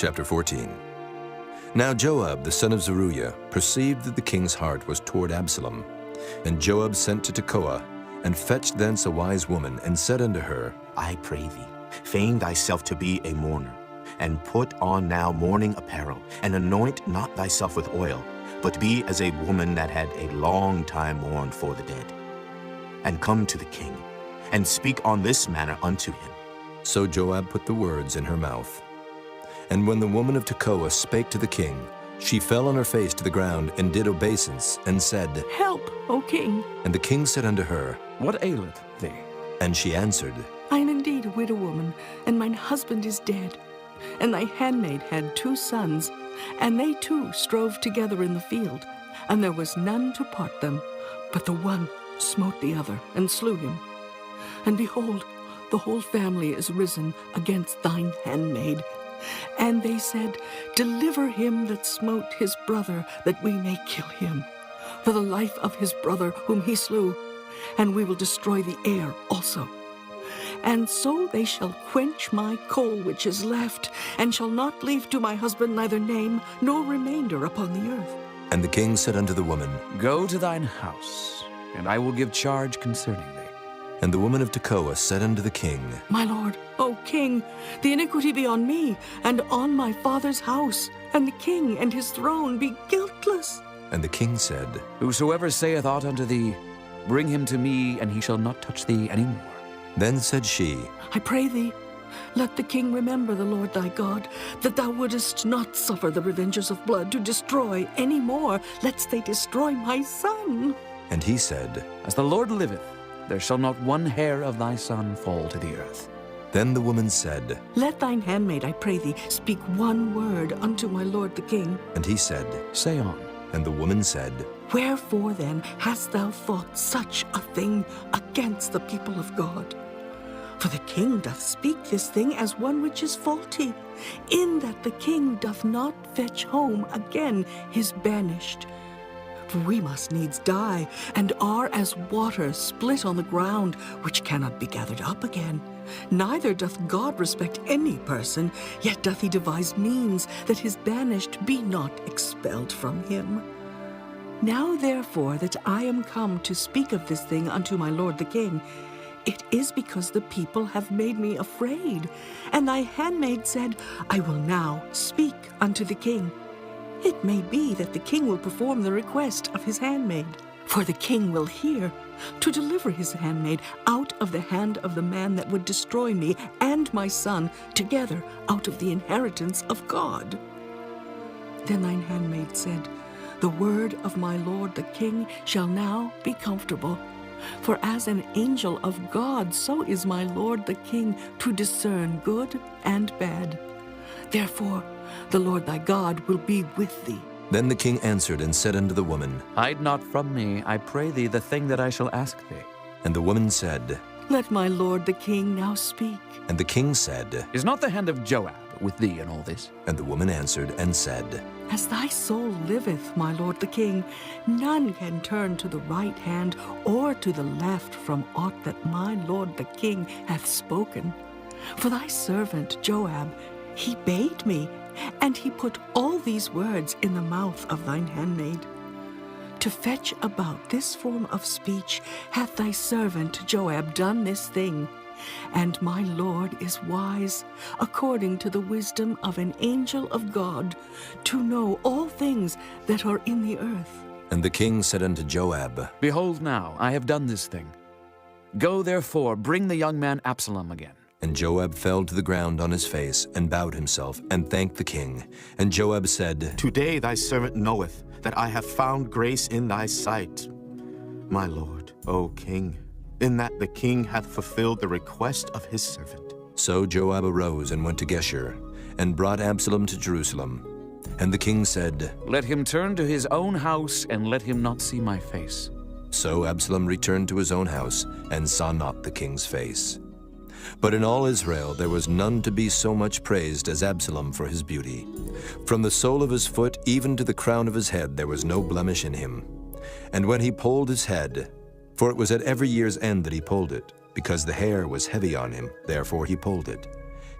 Chapter 14. Now Joab, the son of Zeruiah, perceived that the king's heart was toward Absalom. And Joab sent to Tekoa, and fetched thence a wise woman, and said unto her, I pray thee, feign thyself to be a mourner, and put on now mourning apparel, and anoint not thyself with oil, but be as a woman that had a long time mourned for the dead. And come to the king, and speak on this manner unto him. So Joab put the words in her mouth. And when the woman of Tekoa spake to the king, she fell on her face to the ground, and did obeisance, and said, Help, O king. And the king said unto her, What aileth thee? And she answered, I am indeed a widow woman, and mine husband is dead. And thy handmaid had 2 sons, and they too strove together in the field, and there was none to part them. But the one smote the other, and slew him. And behold, the whole family is risen against thine handmaid. And they said, Deliver him that smote his brother, that we may kill him, for the life of his brother whom he slew, and we will destroy the heir also. And so they shall quench my coal which is left, and shall not leave to my husband neither name nor remainder upon the earth. And the king said unto the woman, Go to thine house, and I will give charge concerning thee. And the woman of Tekoa said unto the king, My lord, O king, the iniquity be on me, and on my father's house, and the king and his throne be guiltless. And the king said, Whosoever saith aught unto thee, bring him to me, and he shall not touch thee any more. Then said she, I pray thee, let the king remember the Lord thy God, that thou wouldest not suffer the revengers of blood to destroy any more, lest they destroy my son. And he said, As the Lord liveth, there shall not one hair of thy son fall to the earth. Then the woman said, Let thine handmaid, I pray thee, speak one word unto my lord the king. And he said, Say on. And the woman said, Wherefore then hast thou thought such a thing against the people of God? For the king doth speak this thing as one which is faulty, in that the king doth not fetch home again his banished. For we must needs die, and are as water split on the ground, which cannot be gathered up again. Neither doth God respect any person, yet doth he devise means that his banished be not expelled from him. Now therefore that I am come to speak of this thing unto my lord the king, it is because the people have made me afraid. And thy handmaid said, I will now speak unto the king. It may be that the king will perform the request of his handmaid. For the king will hear, to deliver his handmaid out of the hand of the man that would destroy me and my son together out of the inheritance of God. Then thine handmaid said, The word of my lord the king shall now be comfortable. For as an angel of God, so is my lord the king to discern good and bad. Therefore, the Lord thy God will be with thee. Then the king answered and said unto the woman, Hide not from me, I pray thee, the thing that I shall ask thee. And the woman said, Let my lord the king now speak. And the king said, Is not the hand of Joab with thee in all this? And the woman answered and said, As thy soul liveth, my lord the king, none can turn to the right hand or to the left from aught that my lord the king hath spoken. For thy servant Joab, he bade me, and he put all these words in the mouth of thine handmaid. To fetch about this form of speech hath thy servant Joab done this thing. And my lord is wise, according to the wisdom of an angel of God, to know all things that are in the earth. And the king said unto Joab, Behold now, I have done this thing. Go therefore, bring the young man Absalom again. And Joab fell to the ground on his face, and bowed himself, and thanked the king. And Joab said, Today thy servant knoweth that I have found grace in thy sight, my lord, O king, in that the king hath fulfilled the request of his servant. So Joab arose and went to Geshur, and brought Absalom to Jerusalem. And the king said, Let him turn to his own house, and let him not see my face. So Absalom returned to his own house, and saw not the king's face. But in all Israel there was none to be so much praised as Absalom for his beauty. From the sole of his foot even to the crown of his head there was no blemish in him. And when he polled his head, for it was at every year's end that he polled it, because the hair was heavy on him, therefore he polled it,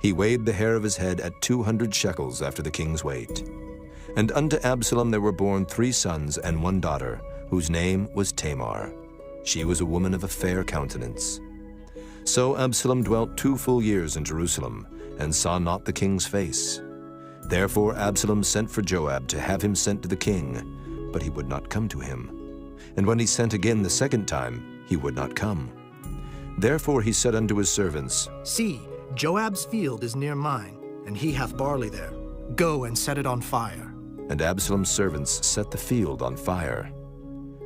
He weighed the hair of his head at 200 shekels after the king's weight. And unto Absalom there were born 3 sons and 1 daughter, whose name was Tamar. She was a woman of a fair countenance. So Absalom dwelt 2 full years in Jerusalem, and saw not the king's face. Therefore Absalom sent for Joab to have him sent to the king, but he would not come to him. And when he sent again the 2nd time, he would not come. Therefore he said unto his servants, See, Joab's field is near mine, and he hath barley there. Go and set it on fire. And Absalom's servants set the field on fire.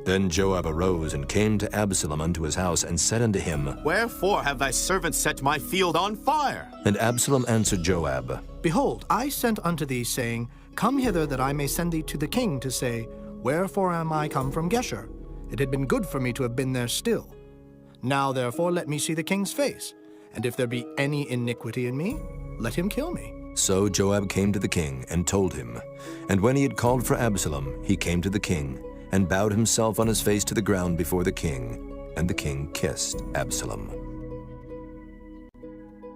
Then Joab arose and came to Absalom unto his house, and said unto him, Wherefore have thy servants set my field on fire? And Absalom answered Joab, Behold, I sent unto thee, saying, Come hither, that I may send thee to the king, to say, Wherefore am I come from Geshur? It had been good for me to have been there still. Now therefore let me see the king's face, and if there be any iniquity in me, let him kill me. So Joab came to the king and told him. And when he had called for Absalom, he came to the king, and bowed himself on his face to the ground before the king, and the king kissed Absalom.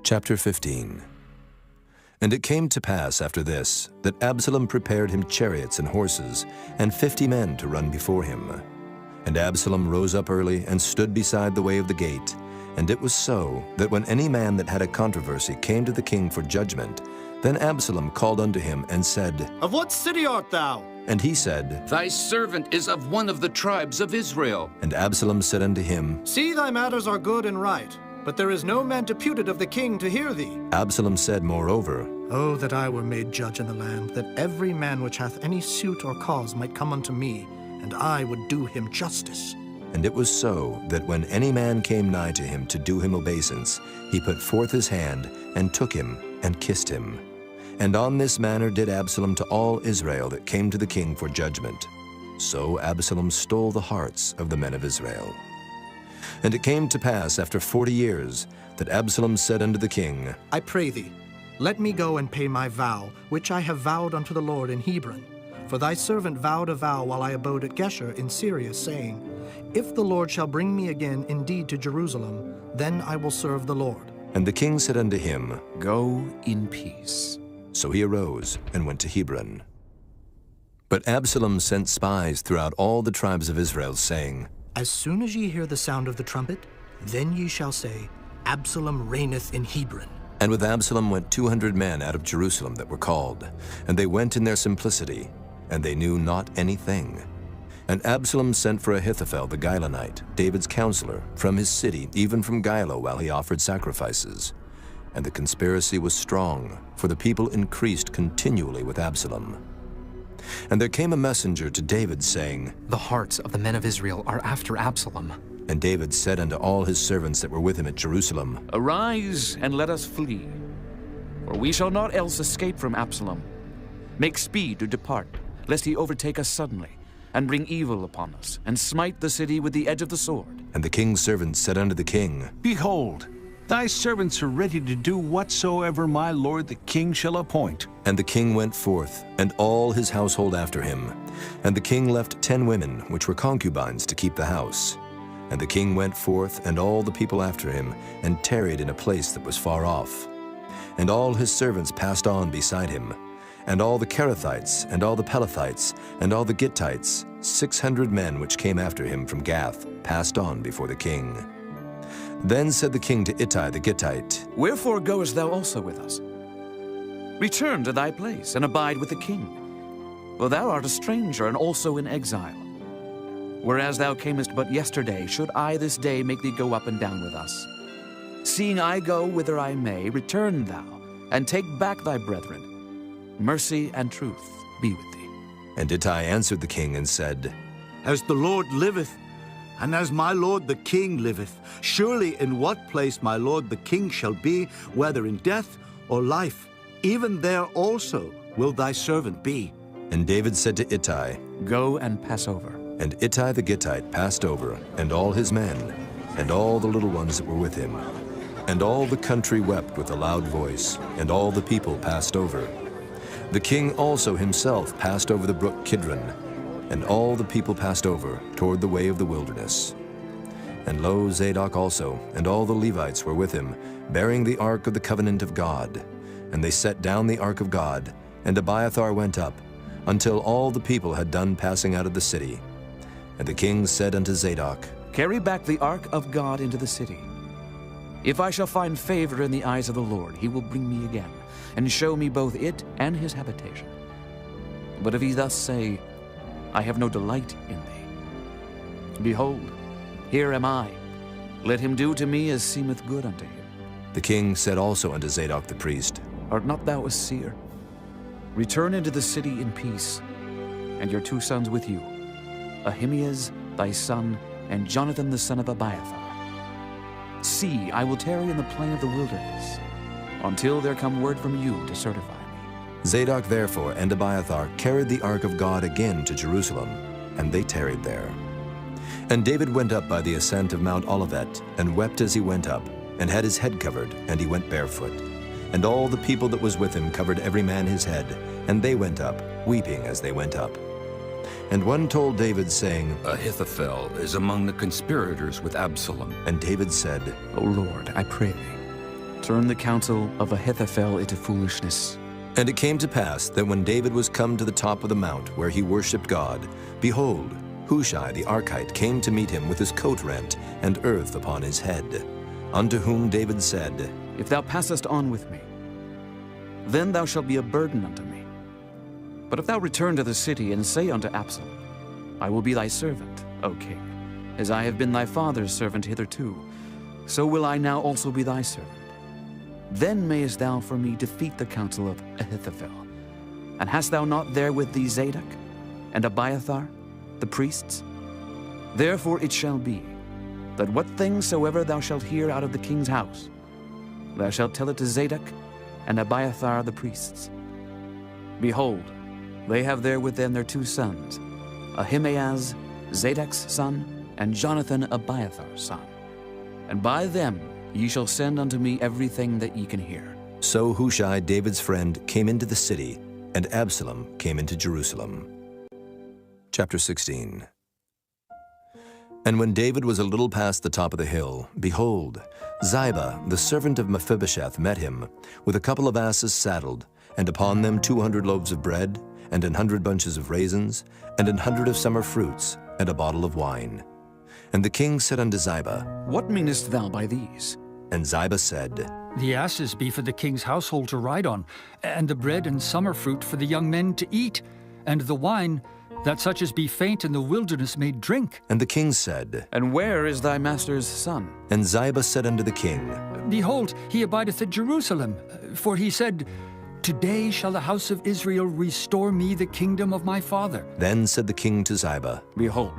Chapter 15. And it came to pass after this, that Absalom prepared him chariots and horses, and 50 men to run before him. And Absalom rose up early, and stood beside the way of the gate. And it was so, that when any man that had a controversy came to the king for judgment, then Absalom called unto him, and said, Of what city art thou? And he said, Thy servant is of one of the tribes of Israel. And Absalom said unto him, See, thy matters are good and right, but there is no man deputed of the king to hear thee. Absalom said moreover, Oh, that I were made judge in the land, that every man which hath any suit or cause might come unto me, and I would do him justice. And it was so, that when any man came nigh to him to do him obeisance, he put forth his hand, and took him, and kissed him. And on this manner did Absalom to all Israel that came to the king for judgment. So Absalom stole the hearts of the men of Israel. And it came to pass after 40 years, that Absalom said unto the king, I pray thee, let me go and pay my vow, which I have vowed unto the Lord in Hebron. For thy servant vowed a vow while I abode at Geshur in Syria, saying, If the Lord shall bring me again indeed to Jerusalem, then I will serve the Lord. And the king said unto him, Go in peace. So he arose and went to Hebron. But Absalom sent spies throughout all the tribes of Israel, saying, As soon as ye hear the sound of the trumpet, then ye shall say, Absalom reigneth in Hebron. And with Absalom went 200 men out of Jerusalem that were called, and they went in their simplicity, and they knew not anything. And Absalom sent for Ahithophel the Gilonite, David's counselor, from his city, even from Gilo, while he offered sacrifices. And the conspiracy was strong, for the people increased continually with Absalom. And there came a messenger to David, saying, The hearts of the men of Israel are after Absalom. And David said unto all his servants that were with him at Jerusalem, Arise, and let us flee, for we shall not else escape from Absalom. Make speed to depart, lest he overtake us suddenly, and bring evil upon us, and smite the city with the edge of the sword. And the king's servants said unto the king, Behold, thy servants are ready to do whatsoever my lord the king shall appoint. And the king went forth, and all his household after him. And the king left 10 women, which were concubines, to keep the house. And the king went forth, and all the people after him, and tarried in a place that was far off. And all his servants passed on beside him. And all the Kerethites, and all the Pelethites, and all the Gittites, 600 men which came after him from Gath, passed on before the king. Then said the king to Ittai the Gittite, Wherefore goest thou also with us? Return to thy place, and abide with the king. For thou art a stranger, and also in exile. Whereas thou camest but yesterday, should I this day make thee go up and down with us? Seeing I go whither I may, return thou, and take back thy brethren. Mercy and truth be with thee. And Ittai answered the king and said, As the Lord liveth, and as my lord the king liveth, surely in what place my lord the king shall be, whether in death or life, even there also will thy servant be. And David said to Ittai, Go and pass over. And Ittai the Gittite passed over, and all his men, and all the little ones that were with him. And all the country wept with a loud voice, and all the people passed over. The king also himself passed over the brook Kidron, and all the people passed over toward the way of the wilderness. And lo, Zadok also, and all the Levites were with him, bearing the ark of the covenant of God. And they set down the ark of God, and Abiathar went up, until all the people had done passing out of the city. And the king said unto Zadok, Carry back the ark of God into the city. If I shall find favor in the eyes of the Lord, he will bring me again, and show me both it and his habitation. But if he thus say, I have no delight in thee, behold, here am I. Let him do to me as seemeth good unto him. The king said also unto Zadok the priest, Art not thou a seer? Return into the city in peace, and your 2 sons with you, Ahimaaz thy son, and Jonathan the son of Abiathar. See, I will tarry in the plain of the wilderness, until there come word from you to certify me. Zadok therefore and Abiathar carried the ark of God again to Jerusalem, and they tarried there. And David went up by the ascent of Mount Olivet, and wept as he went up, and had his head covered, and he went barefoot. And all the people that was with him covered every man his head, and they went up, weeping as they went up. And one told David, saying, Ahithophel is among the conspirators with Absalom. And David said, O Lord, I pray thee, turn the counsel of Ahithophel into foolishness. And it came to pass that when David was come to the top of the mount where he worshipped God, behold, Hushai the Archite came to meet him with his coat rent and earth upon his head. Unto whom David said, If thou passest on with me, then thou shalt be a burden unto me. But if thou return to the city and say unto Absalom, I will be thy servant, O king, as I have been thy father's servant hitherto, so will I now also be thy servant. Then mayest thou for me defeat the counsel of Ahithophel. And hast thou not there with thee Zadok and Abiathar, the priests? Therefore it shall be, that what things soever thou shalt hear out of the king's house, thou shalt tell it to Zadok and Abiathar the priests. Behold, they have there with them their 2 sons, Ahimaaz, Zadok's son, and Jonathan, Abiathar's son. And by them ye shall send unto me everything that ye can hear. So Hushai, David's friend, came into the city, and Absalom came into Jerusalem. Chapter 16. And when David was a little past the top of the hill, behold, Ziba, the servant of Mephibosheth, met him, with a couple of asses saddled, and upon them 200 loaves of bread, and 100 bunches of raisins, and 100 of summer fruits, and a bottle of wine. And the king said unto Ziba, What meanest thou by these? And Ziba said, The asses be for the king's household to ride on, and the bread and summer fruit for the young men to eat, and the wine, that such as be faint in the wilderness may drink. And the king said, And where is thy master's son? And Ziba said unto the king, Behold, he abideth at Jerusalem, for he said, Today shall the house of Israel restore me the kingdom of my father. Then said the king to Ziba, Behold,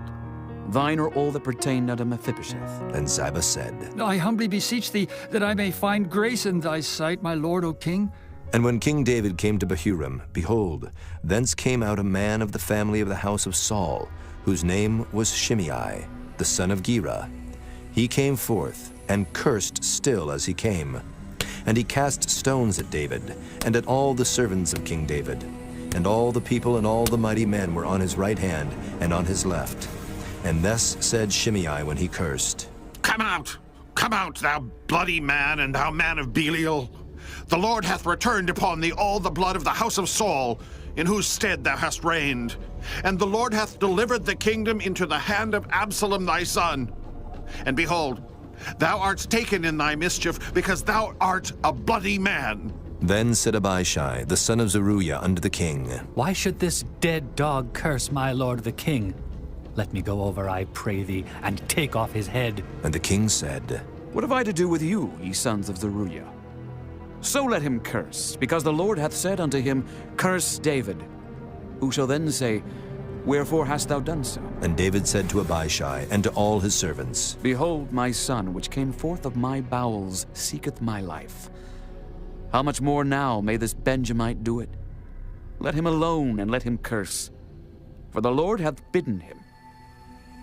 thine are all that pertain unto Mephibosheth. And Ziba said, I humbly beseech thee that I may find grace in thy sight, my lord, O king. And when King David came to Bahurim, behold, thence came out a man of the family of the house of Saul, whose name was Shimei, the son of Gera. He came forth, and cursed still as he came. And he cast stones at David, and at all the servants of King David. And all the people and all the mighty men were on his right hand and on his left. And thus said Shimei when he cursed, Come out, thou bloody man, and thou man of Belial. The Lord hath returned upon thee all the blood of the house of Saul, in whose stead thou hast reigned. And the Lord hath delivered the kingdom into the hand of Absalom thy son. And behold, thou art taken in thy mischief, because thou art a bloody man. Then said Abishai, the son of Zeruiah, unto the king, Why should this dead dog curse my lord the king? Let me go over, I pray thee, and take off his head. And the king said, What have I to do with you, ye sons of Zeruiah? So let him curse, because the Lord hath said unto him, Curse David. Who shall then say, Wherefore hast thou done so? And David said to Abishai and to all his servants, Behold, my son, which came forth of my bowels, seeketh my life. How much more now may this Benjamite do it? Let him alone, and let him curse. For the Lord hath bidden him.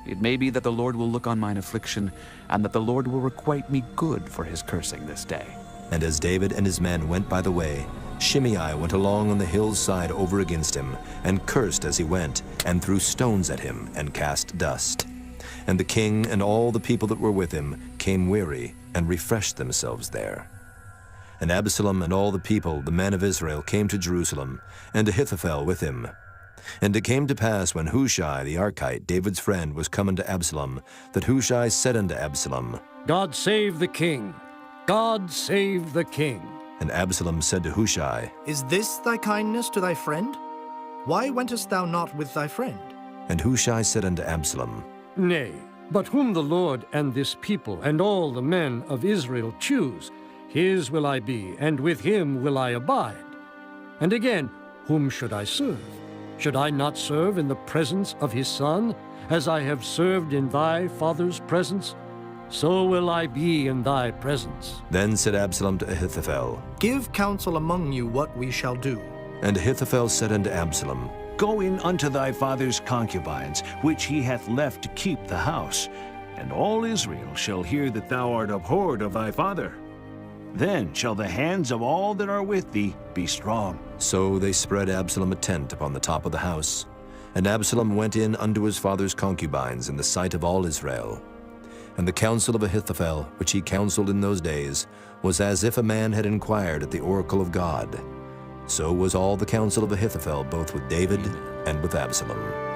It may be that the Lord will look on mine affliction, and that the Lord will requite me good for his cursing this day. And as David and his men went by the way, Shimei went along on the hill's side over against him, and cursed as he went, and threw stones at him, and cast dust. And the king and all the people that were with him came weary and refreshed themselves there. And Absalom and all the people, the men of Israel, came to Jerusalem, and Ahithophel with him. And it came to pass, when Hushai the Archite, David's friend, was come unto Absalom, that Hushai said unto Absalom, God save the king! God save the king! And Absalom said to Hushai, Is this thy kindness to thy friend? Why wentest thou not with thy friend? And Hushai said unto Absalom, Nay, but whom the Lord and this people and all the men of Israel choose, his will I be, and with him will I abide. And again, whom should I serve? Should I not serve in the presence of his son, as I have served in thy father's presence? So will I be in thy presence. Then said Absalom to Ahithophel, Give counsel among you what we shall do. And Ahithophel said unto Absalom, Go in unto thy father's concubines, which he hath left to keep the house, and all Israel shall hear that thou art abhorred of thy father. Then shall the hands of all that are with thee be strong. So they spread Absalom a tent upon the top of the house. And Absalom went in unto his father's concubines in the sight of all Israel. And the counsel of Ahithophel, which he counseled in those days, was as if a man had inquired at the oracle of God. So was all the counsel of Ahithophel, both with David and with Absalom.